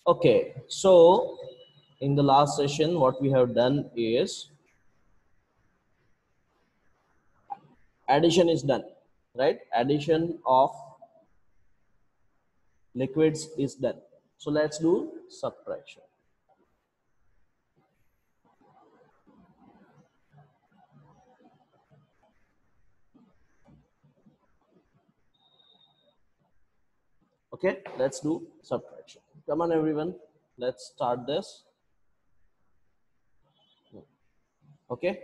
Okay, so in the last session, what we have done is addition is done, right? Addition of liquids is done. So let's do subtraction. Okay, let's do subtraction. Come on, everyone. Let's start this. Okay,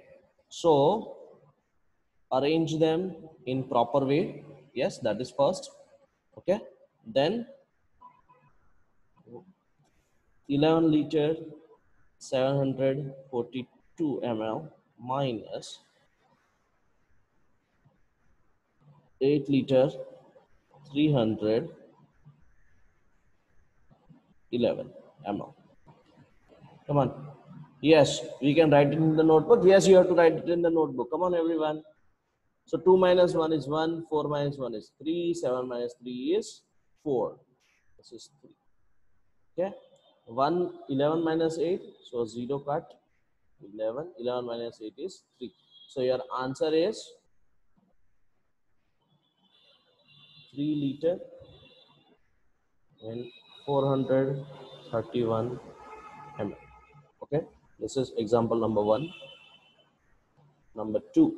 so arrange them in proper way. Yes, that is first. Okay, then 11 liter 742 ml minus 8 liter 311 ml. Come on. Yes, we can write it in the notebook. Yes, you have to write it in the notebook. Come on, everyone. So 2 minus 1 is 1, 4 minus 1 is 3, 7 minus 3 is 4. This is 3. Okay. 11 minus 8, so 0 cut. 11 minus 8 is 3. So your answer is 3 liter and 431 ml. Okay, this is example number 1. Number 2,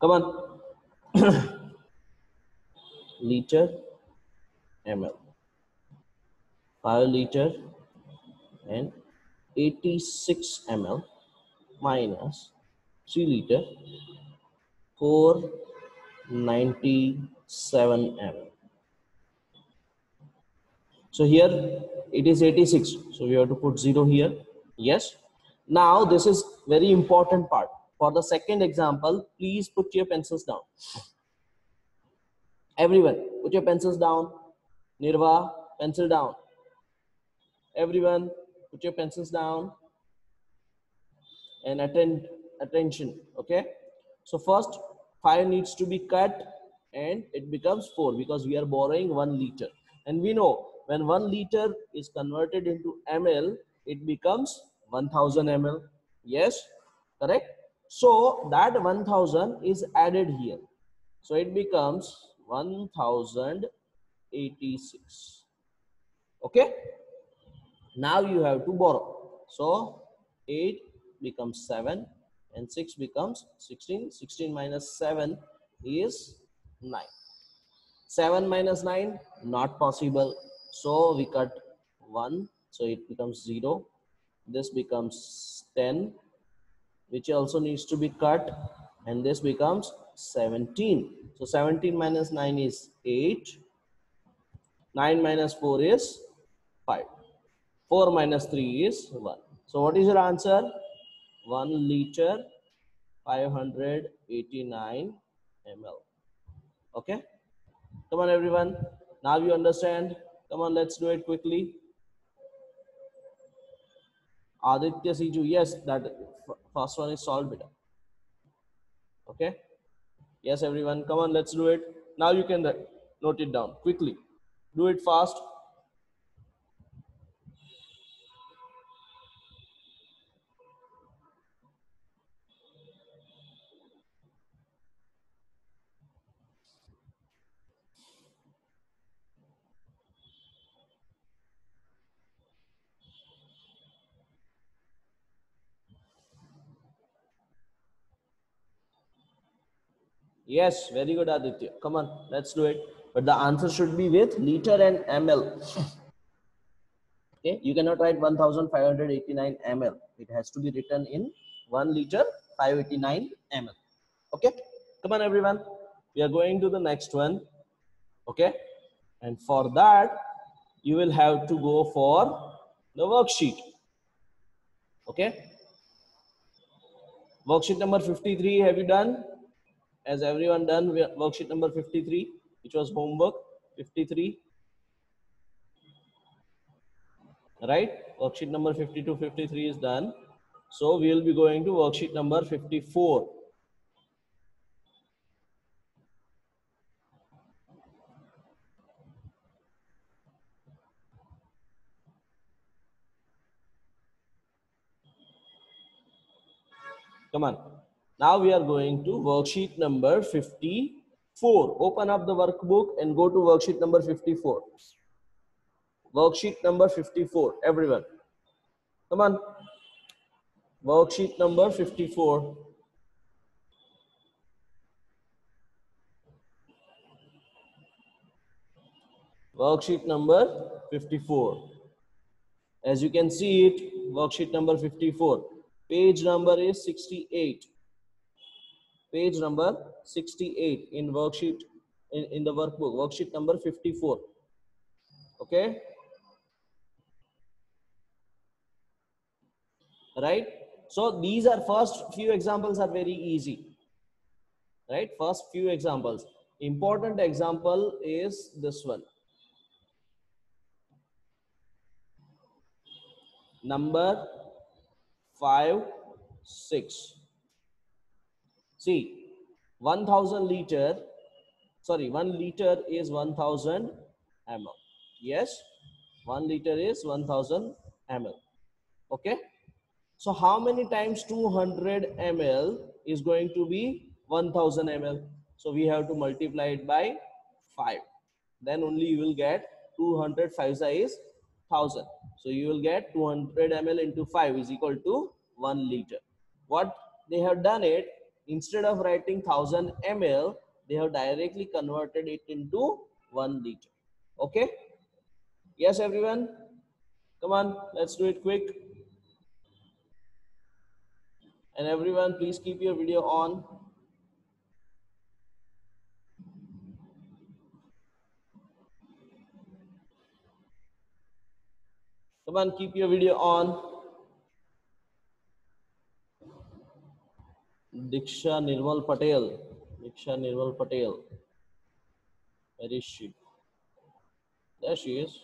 come on. Liter ml, 5 liter and 86 ml minus 3 liter 497 ml. So here it is 86, so we have to put 0 here. Yes. Now this is very important part. For the second example, please put your pencils down. Everyone, put your pencils down. Nirva, pencil down. Everyone, put your pencils down and attention. Okay. So first 5 needs to be cut and it becomes 4 because we are borrowing 1 liter. And we know when 1 liter is converted into ml, it becomes 1000 ml. Yes, correct. So that 1000 is added here. So it becomes 1086. Okay. Now you have to borrow. So 8 becomes 7 and 6 becomes 16. 16 minus 7 is 9. 7 minus 9, not possible. So we cut 1. So it becomes 0. This becomes 10, which also needs to be cut. And this becomes 17. So 17 minus 9 is 8. 9 minus 4 is 5. 4 minus 3 is 1. So what is your answer? 1 liter 589 ml. Okay. Come on, everyone. Now you understand. Come on, let's do it quickly. Aditya Siju, yes, that first one is solved better. Okay. Yes, everyone. Come on, let's do it. Now you can note it down quickly. Do it fast. Yes, very good, Aditya. Come on, let's do it. But the answer should be with liter and ml. Okay, you cannot write 1589 ml. It has to be written in 1 liter 589 ml. Okay, come on, everyone. We are going to the next one. Okay, and for that, you will have to go for the worksheet. Okay, worksheet number 53. Have you done? Has everyone done worksheet number 53, which was homework 53? Right, worksheet number 52, 53 is done. So we will be going to worksheet number 54. Come on. Now we are going to worksheet number 54. Open up the workbook and go to worksheet number 54. Worksheet number 54, everyone. Come on. Worksheet number 54. Worksheet number 54. As you can see it, worksheet number 54. Page number is 68. Page number 68 in worksheet, in the workbook. Worksheet number 54. Okay. Right. So these are first few examples are very easy. Right. First few examples. Important example is this one. Number 5, 6. See, 1000 liter, sorry, 1 liter is 1000 ml. Yes, 1 liter is 1000 ml. Okay. So how many times 200 ml is going to be 1000 ml? So we have to multiply it by 5. Then only you will get 200 5 is 1000. So you will get 200 ml into 5 is equal to 1 liter. What they have done it, instead of writing 1000 ml, they have directly converted it into 1 liter. Okay. Yes, everyone. Come on, let's do it quick. And everyone, please keep your video on. Come on, keep your video on. Diksha Nirmal Patel. Diksha Nirmal Patel. Where is she? There she is.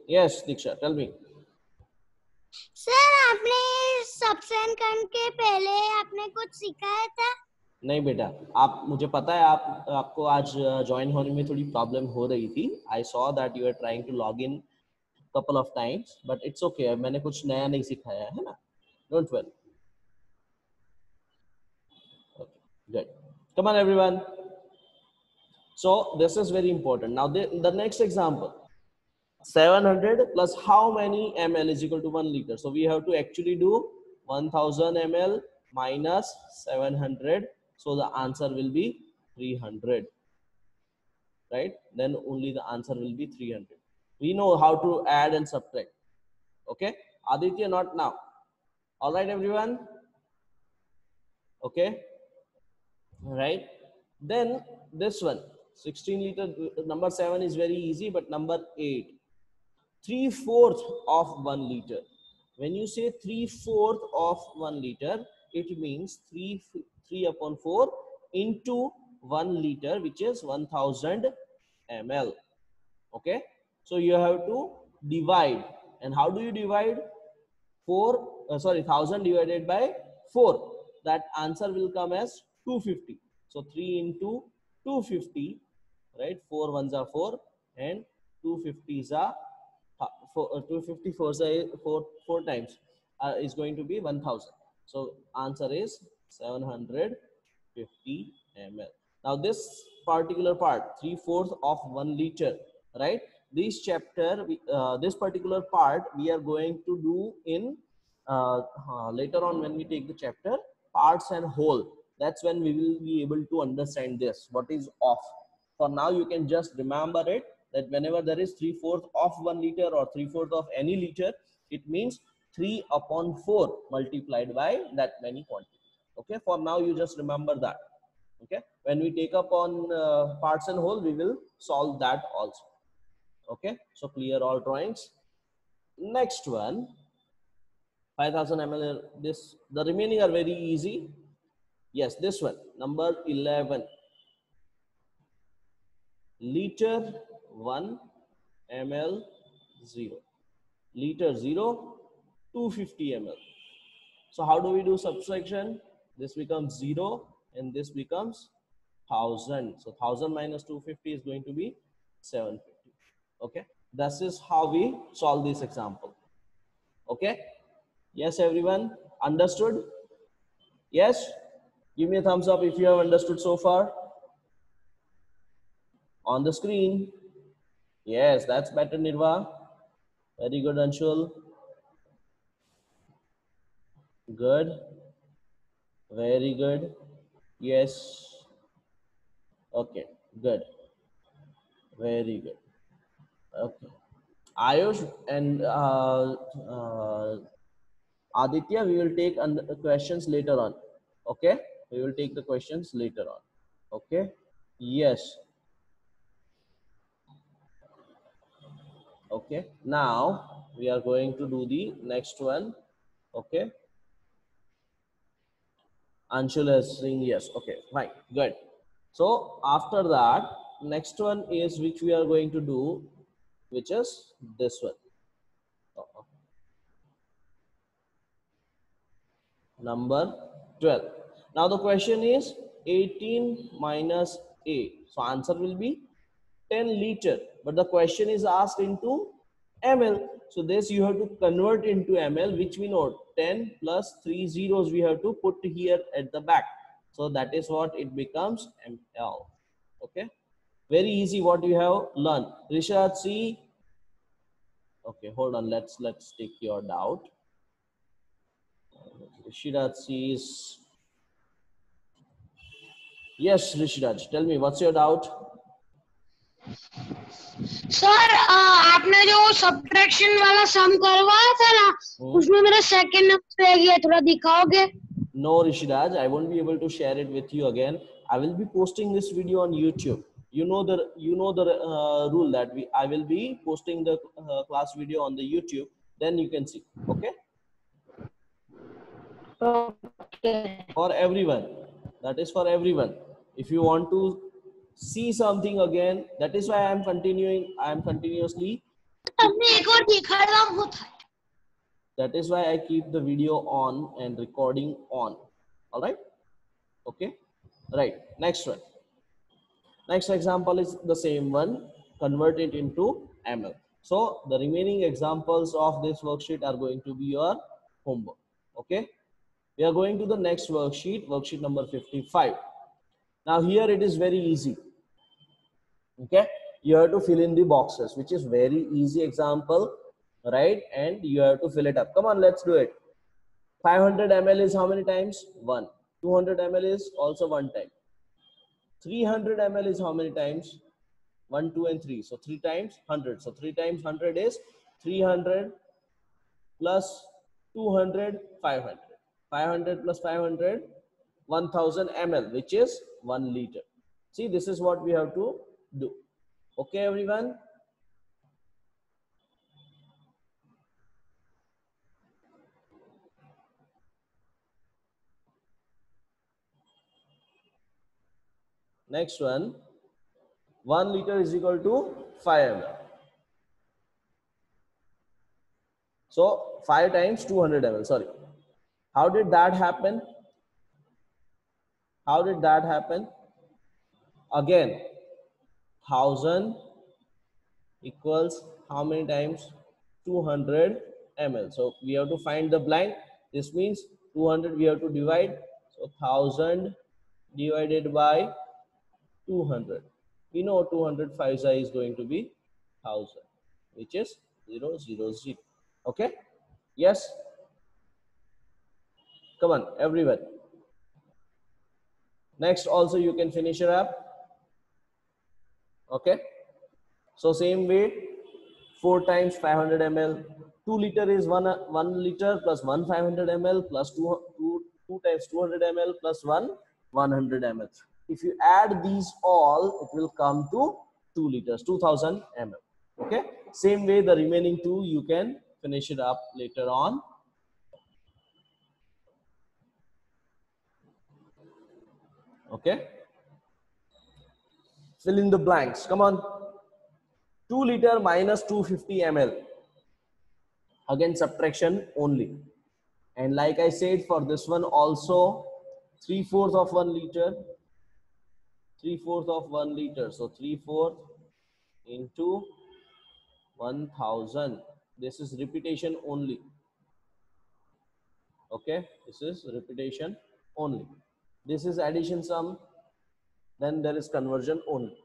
Yes, Diksha, tell me. Sir आपने subscribe करने के पहले आपने कुछ सिखाया था? नहीं बेटा, आप मुझे पता है आपको आज ज्वाइन होने में थोड़ी प्रॉब्लम हो रही थी. I saw that you are trying to log in couple of times, but it's okay. मैंने कुछ नया नहीं सिखाया है ना. Don't worry. Okay, good. Come on, everyone. So this is very important. Now the next example. 700 plus how many ml is equal to 1 liter? So we have to actually do 1000 ml minus 700. So the answer will be 300. Right? Then only the answer will be 300. We know how to add and subtract. Okay. Aditya, not now. All right, everyone. Okay. Right. Then this one, 16 liter, number 7 is very easy, but number 8, 3/4 of 1 liter. When you say 3/4 of 1 liter, it means 3 upon 4 into 1 liter, which is 1000 ml. Okay. So you have to divide. And how do you divide? 1000 divided by 4. That answer will come as 250. So 3 into 250, right? 4 ones are 4 and 250s are 254 4 times is going to be 1000. So answer is 750 ml. Now this particular part, 3/4 of 1 liter, right? This chapter, this particular part we are going to do in later on when we take the chapter parts and whole. That's when we will be able to understand this, what is off. For now you can just remember it, that whenever there is 3/4 of 1 liter or 3/4 of any liter, it means 3 upon 4 multiplied by that many quantity. Okay, for now you just remember that. Okay, when we take up on parts and whole, we will solve that also. Okay, so clear all drawings. Next one, 5000 ml. This, the remaining are very easy. Yes, this one, number 11, liter 1 ml 0, liter 0, 250 ml. So how do we do subtraction? This becomes 0 and this becomes 1000. So 1000 minus 250 is going to be 750. Okay, this is how we solve this example. Okay, yes, everyone understood? Yes? Give me a thumbs up if you have understood so far. On the screen. Yes, that's better, Nirva. Very good, Anshul. Good. Very good. Yes. Okay. Good. Very good. Okay. Ayush and Aditya, we will take questions later on. Okay? We will take the questions later on. Okay? Yes. Okay. Now we are going to do the next one. Okay. Anshul is saying yes. Okay, fine. Good. So after that, next one is which we are going to do, which is this one. Number 12. Now the question is 18 minus A. So answer will be 10 liter. But the question is asked into ml. So this you have to convert into ml, which we know 10 plus 3 zeros we have to put here at the back. So that is what it becomes ml. Okay. Very easy what you have learned. Rishad, see. Okay, hold on. Let's take your doubt. Rishad sees. Yes, Rishiraj, tell me what's your doubt? Sir आपने जो subtraction वाला सम करवाया था ना उसमें मेरा second number रह गया थोड़ा दिखाओगे No, Rishiraj, I won't be able to share it with you again. I will be posting this video on YouTube. You know the rule that I will be posting the class video on the YouTube. Then you can see. Okay. Okay. For everyone. That is for everyone. If you want to see something again, that is why I am continuing. I am continuously. हमने एक और देखा था वो था That is why I keep the video on and recording on. All right. Okay. Right. Next one. Next example is the same one. Convert it into ml. So the remaining examples of this worksheet are going to be your homework. Okay. We are going to the next worksheet, worksheet number 55. Now here it is very easy. Okay. You have to fill in the boxes, which is very easy example, right? And you have to fill it up. Come on, let's do it. 500 ml is how many times? 1. 200 ml is also 1 time. 300 ml is how many times? 1, 2, and 3. So 3 times 100. So 3 times 100 is 300 plus 200, 500. 500 plus 500, 1000 ml, which is 1 liter. See, this is what we have to do. Okay, everyone? Next one, 1 liter is equal to 5 ml. So 5 times 200 ml, sorry. How did that happen? How did that happen? Again, 1000 equals how many times? 200 ml. So we have to find the blank. This means 200 we have to divide. So 1000 divided by 200. We know 200 5 is going to be 1000, which is 0, 0, 0. Okay? Yes? Come on, everyone. Next, also you can finish it up. Okay? So same way, 4 times 500 ml. 2 liter is 1 liter plus 1 500 ml plus 2 times 200 ml plus 1 100 ml. If you add these all, it will come to 2 liters, 2000 ml. Okay? Same way, the remaining 2 you can finish it up later on. Okay? Fill in the blanks. Come on. 2 liter minus 250 ml. Again, subtraction only. And like I said, for this one also, 3/4 of 1 liter. 3/4 of 1 liter. So 3/4 into 1000. This is repetition only. Okay, this is repetition only. This is addition sum, then there is conversion only.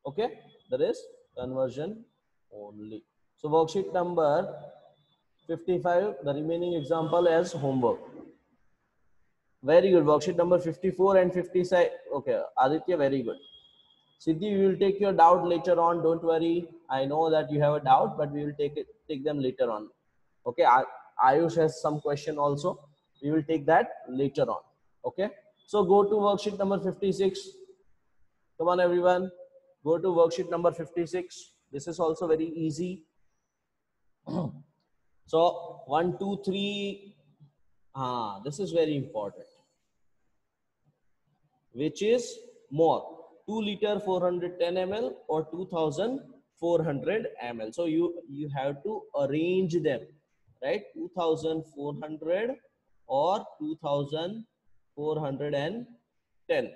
Okay, there is conversion only. So worksheet number 55, the remaining example as homework. Very good. Worksheet number 54 and 56. Okay, Aditya, very good. Siddhi, we will take your doubt later on. Don't worry. I know that you have a doubt, but we will take them later on. Okay, Ayush has some question also. We will take that later on. Okay, so go to worksheet number 56. Come on, everyone. Go to worksheet number 56. This is also very easy. So 1, 2, 3. This is very important. Which is more? 2 liter 410 ml or 2400 ml. So you have to arrange them, right? 2400 or 2410.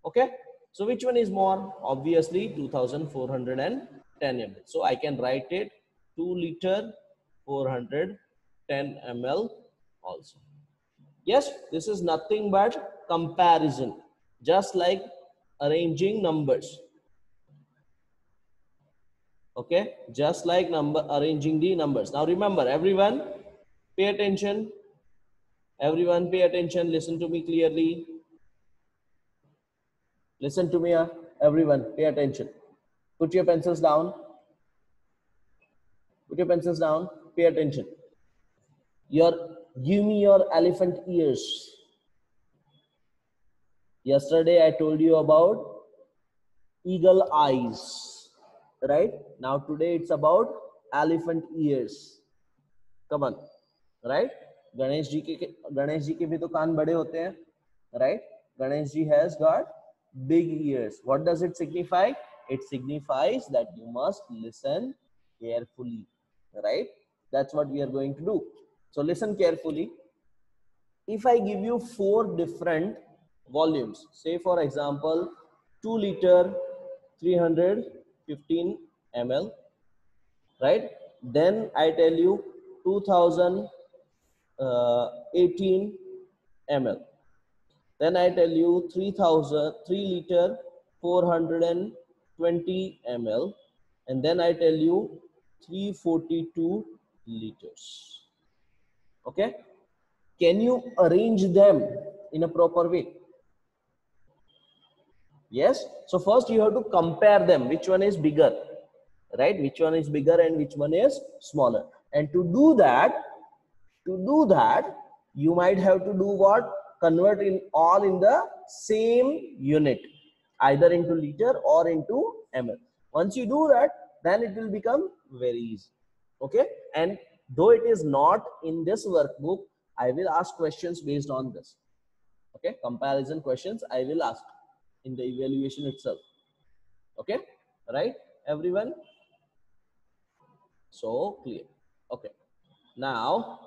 Okay, so which one is more? Obviously 2410 ml. So I can write it 2 liter 410 ml also. Yes, this is nothing but comparison, just like arranging numbers. Okay, just like arranging the numbers. Now remember, everyone pay attention. Everyone pay attention. Listen to me clearly. Listen to me, everyone pay attention. Put your pencils down. Put your pencils down. Pay attention. Give me your elephant ears. Yesterday I told you about eagle eyes, right? Now today it's about elephant ears. Come on, right? Ganesh ji ke bhi to kaan bade hote hain, right? Ganesh ji has got big ears. What does it signify? It signifies that you must listen carefully, right? That's what we are going to do. So listen carefully. If I give you 4 different volumes, say for example 2 liter 315 ml, right? Then I tell you 2018 ml. Then I tell you 3 liter 420 ml, and then I tell you 342 liters. Okay, can you arrange them in a proper way? Yes. So first you have to compare them. Which one is bigger, right? Which one is bigger and which one is smaller? And to do that, you might have to do what? Convert all in the same unit, either into liter or into ml. Once you do that, then it will become very easy. Okay. And though it is not in this workbook, I will ask questions based on this. Okay. Comparison questions I will ask in the evaluation itself. Okay, right, everyone? So clear. Okay, now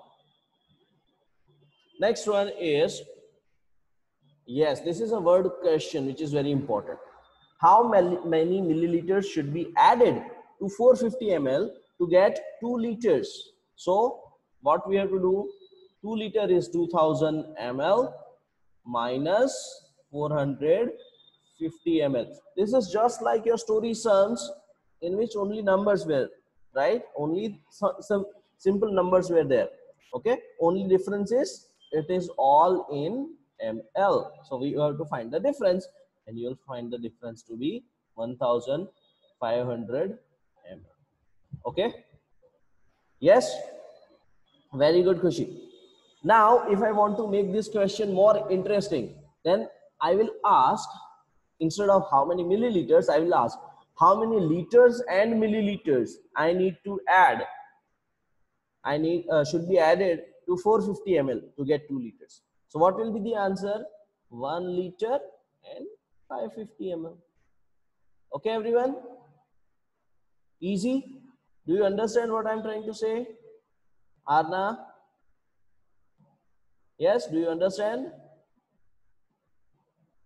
next one is, yes, this is a word question which is very important. How many milliliters should be added to 450 ml to get 2 liters? So what we have to do? 2 liter is 2000 ml minus 450 ml. This is just like your story sums, in which only numbers were, right? Only some simple numbers were there. Okay, only difference is it is all in ml. So we have to find the difference, and you'll find the difference to be 1500 ml. Okay, yes, very good, Khushi. Now, if I want to make this question more interesting, then I will ask, instead of how many milliliters, I will ask how many liters and milliliters I need to add. Should be added to 450 ml to get 2 liters. So what will be the answer? 1 liter and 550 ml. Okay, everyone? Easy? Do you understand what I'm trying to say? Arna? Yes, do you understand?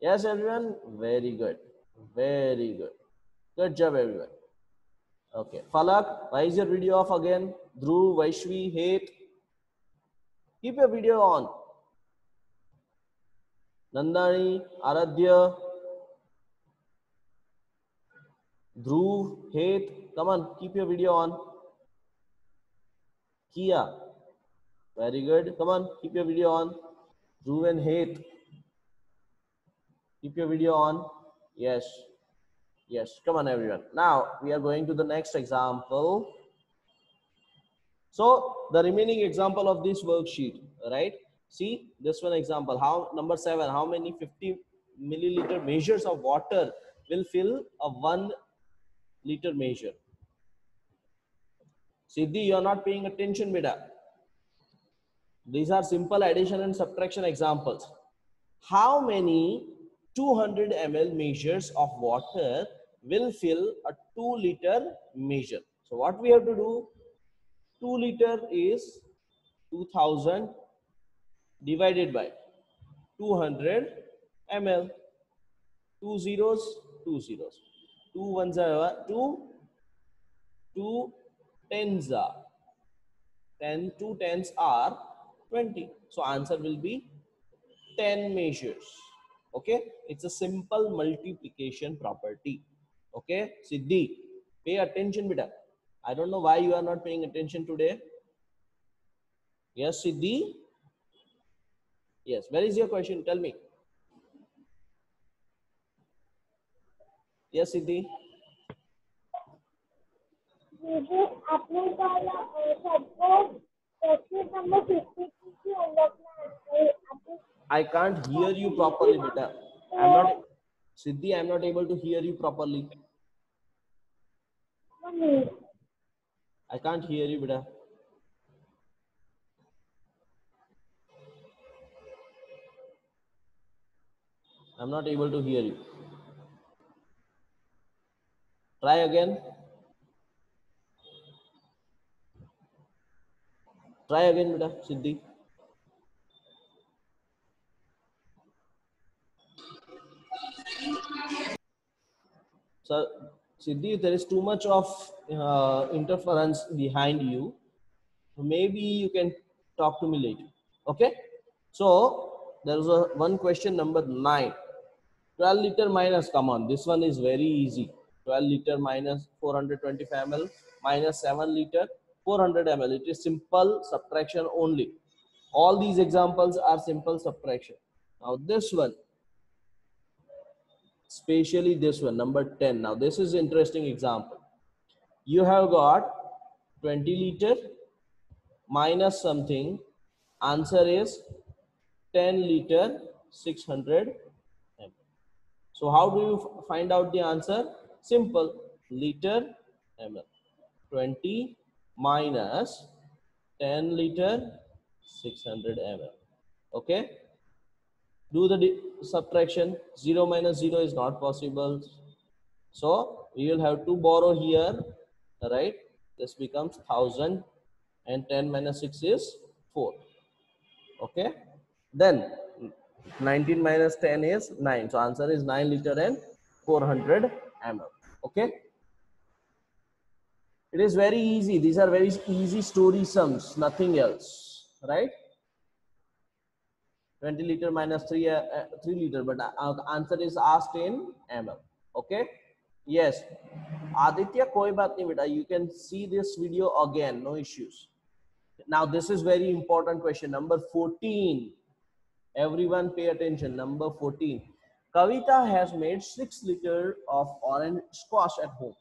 Yes, everyone? Very good. Very good. Good job, everyone. Okay. Falak, why is your video off again? Dhruv, Vaishvi, Hate. Keep your video on. Nandani, Aradhya, Dhruv, Het. Come on, keep your video on. Kia. Very good. Come on, keep your video on. Dhruv and Het. Keep your video on. Yes. Yes. Come on, everyone. Now we are going to the next example. So the remaining example of this worksheet, right? See this one example. How number 7? How many 50 milliliter measures of water will fill a 1 liter measure? Siddhi, you are not paying attention, beta. These are simple addition and subtraction examples. How many 200 ml measures of water will fill a 2 liter measure? So what we have to do? 2 liter is 2000 divided by 200 ml. 2 zeros, 2 zeros. 2 ones are 2, 2 tens are 10, 2 tens are 20. So answer will be 10 measures. Okay, it's a simple multiplication property. Okay, Siddhi, pay attention, beta. I don't know why you are not paying attention today. Yes, Siddhi. Yes, where is your question? Tell me. Yes, Siddhi. आपने सबको question number 52 की homework I can't hear you properly, beta. I'm not, Siddhi, I'm not able to hear you properly. I can't hear you, beta. I'm not able to hear you. Try again. Try again, beta, Siddhi. So, Siddhi, there is too much of interference behind you. Maybe you can talk to me later. Okay. So, there is one question number 9. 12 liter minus, come on, this one is very easy. 12 liter minus 425 ml minus 7 liter 400 ml. It is simple subtraction only. All these examples are simple subtraction. Now this one, especially this one, number 10. Now this is interesting example. You have got 20 liter minus something. Answer is 10 liter 600 ml. So how do you find out the answer? Simple, liter ml. 20 minus 10 liter 600 ml. Okay. Do the subtraction. 0 minus 0 is not possible. So we will have to borrow here, right? This becomes 1000 and 10 minus 6 is 4. Okay. Then 19 minus 10 is 9. So answer is 9 liter and 400 ml. Okay. It is very easy. These are very easy story sums, nothing else, right? 20 liter minus 3 liter, but answer is asked in ml. Okay. Yes. Aditya, koi baat nahi beta. You can see this video again. No issues. Now this is very important question. Number 14. Everyone pay attention. Number 14. Kavita has made 6 liter of orange squash at home.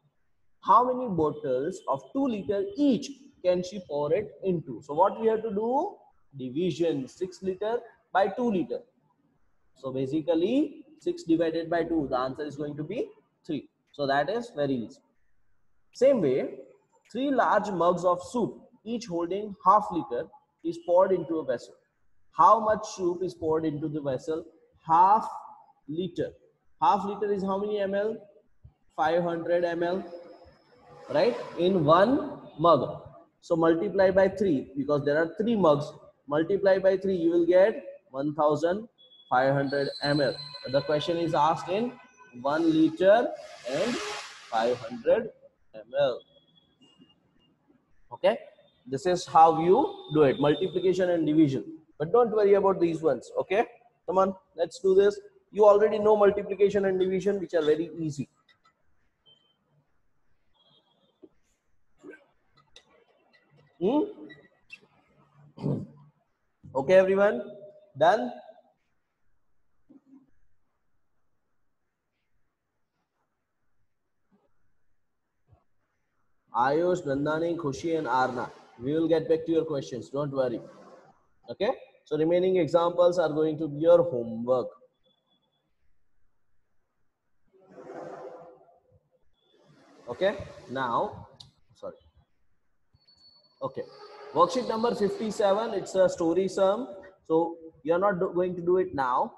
How many bottles of 2 liter each can she pour it into? So what we have to do? Division. 6 liter by 2 liter. So basically 6 divided by 2. The answer is going to be 3. So that is very easy. Same way, 3 large mugs of soup, each holding half liter, is poured into a vessel. How much soup is poured into the vessel? Half liter. Half liter is how many ml? 500 ml, right? In one mug. So multiply by 3 because there are 3 mugs. Multiply by 3, you will get 1500 ml. The question is asked in 1 liter and 500 ml. Okay, this is how you do it, multiplication and division. But don't worry about these ones. Okay, Come on, let's do this. You already know multiplication and division, which are very easy. Okay, everyone, done? Ayush, Nandani, Khushi, and Arna. We will get back to your questions. Don't worry. Okay. So remaining examples are going to be your homework. Okay. Now, sorry. Okay. Worksheet number 57. It's a story sum. So you're not going to do it now.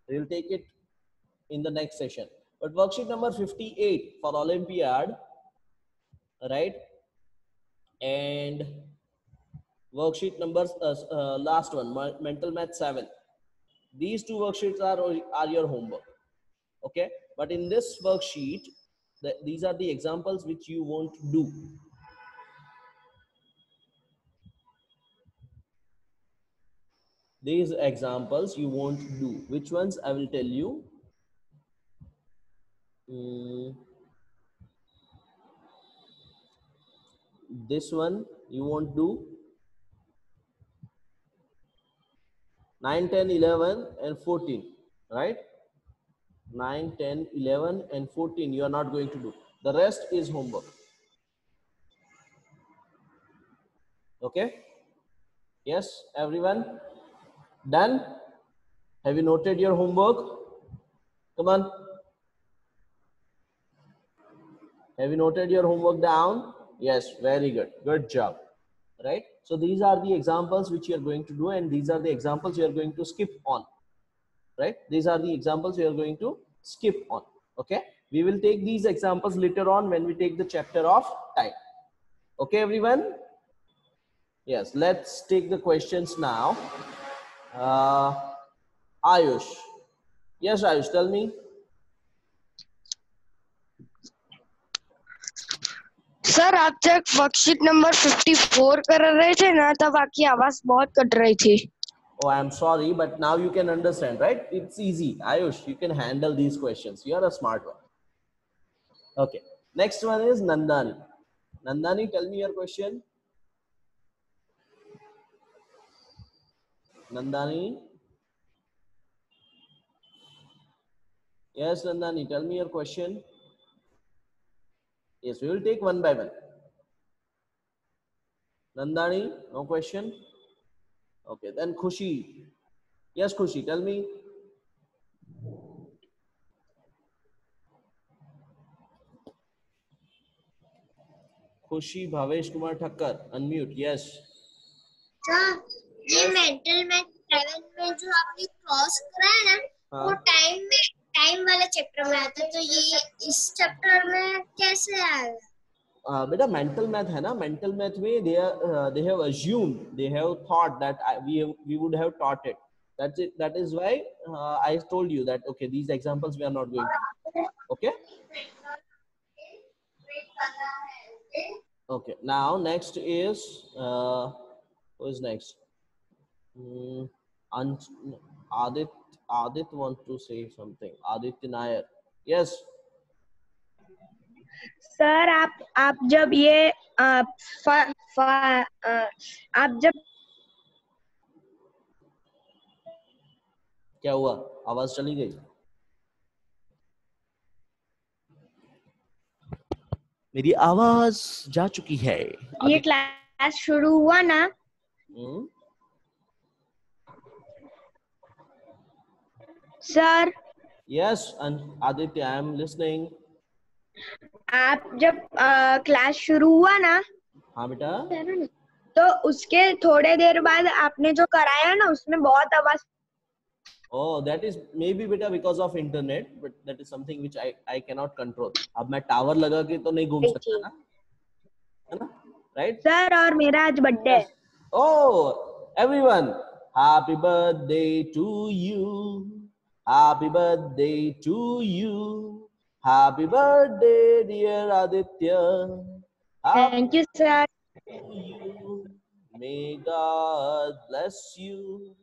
We'll take it in the next session. But worksheet number 58 for Olympiad, right? And worksheet numbers, last one, mental math 7. These two worksheets are your homework. Okay, but in this worksheet, these are the examples which you won't do. These examples you won't do. Which ones? I will tell you. This one you won't do. 9, 10, 11 and 14, right? 9, 10, 11 and 14 you are not going to do. The rest is homework. Okay? Yes, everyone? Done? Have you noted your homework? Come on. Have you noted your homework down? Yes, very good. Good job. Right? So these are the examples which you are going to do, and these are the examples you are going to skip on. Right? These are the examples you are going to skip on. Okay? We will take these examples later on when we take the chapter of time. Okay, everyone? Yes, let's take the questions now. Ayush. Yes, Ayush, tell me. Sir आप जब worksheet number 54 कर रहे थे ना तब आपकी आवाज बहुत कट रही थी. Oh, I'm sorry, but now you can understand, right? It's easy. Ayush, you can handle these questions. You're a smart one. Okay. Next one is Nandani. Nandani, tell me your question. Nandani. Yes, Nandani, tell me your question. Yes, we will take one by one. Nandani, no question. Okay, then Khushi. Yes, Khushi, tell me. Khushi Bhavesh Kumar Thakkar, unmute. Yes. Sir ये mental math 7 में जो आपने cross करा है ना वो time वाले chapter में आता है तो ये इस चैप्टर में कैसे आएगा? बेटा मेंटल मैथ है ना, मेंटल मैथ में they have assumed, they have thought that we would have taught it. That's it. That is why I told you that okay, these examples we are not going to do. Okay. Okay. Now next is who is next? Adit want to say something. Aditya Nair. Yes. Sir आप जब ये आप जब क्या हुआ? आवाज चली गई? मेरी आवाज जा चुकी है. ये क्लास शुरू हुआ ना sir. Yes, and Aditya, I am listening. आप जब क्लास शुरू हुआ ना हाँ बेटा. तो उसके थोड़े देर बाद आपने जो कराया ना उसमें बहुत आवाज. Oh, that is maybe बेटा because of internet, but that is something which I cannot control. अब मैं टावर लगा के तो नहीं घूम सकता ना, है ना? Right? सर और मेरा आज बर्थडे है. Oh, everyone, happy birthday to you. Happy birthday to you. Happy birthday, dear Aditya. Thank you, sir. To you. May God bless you.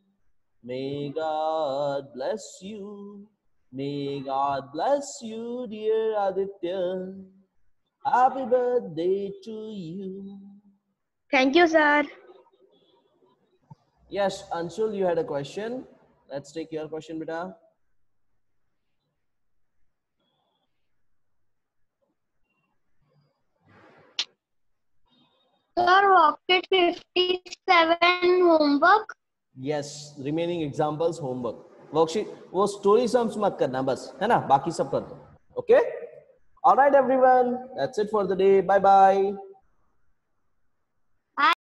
May God bless you. May God bless you, dear Aditya. Happy birthday to you. Thank you, sir. Yes, Anshul, you had a question. Let's take your question, beta. Sir, Rocket 57 homework. Yes, remaining examples homework. Worksheet वो story sums मत करना बस, है ना? बाकी सब कर दो. Okay? All right, everyone. That's it for the day. Bye bye.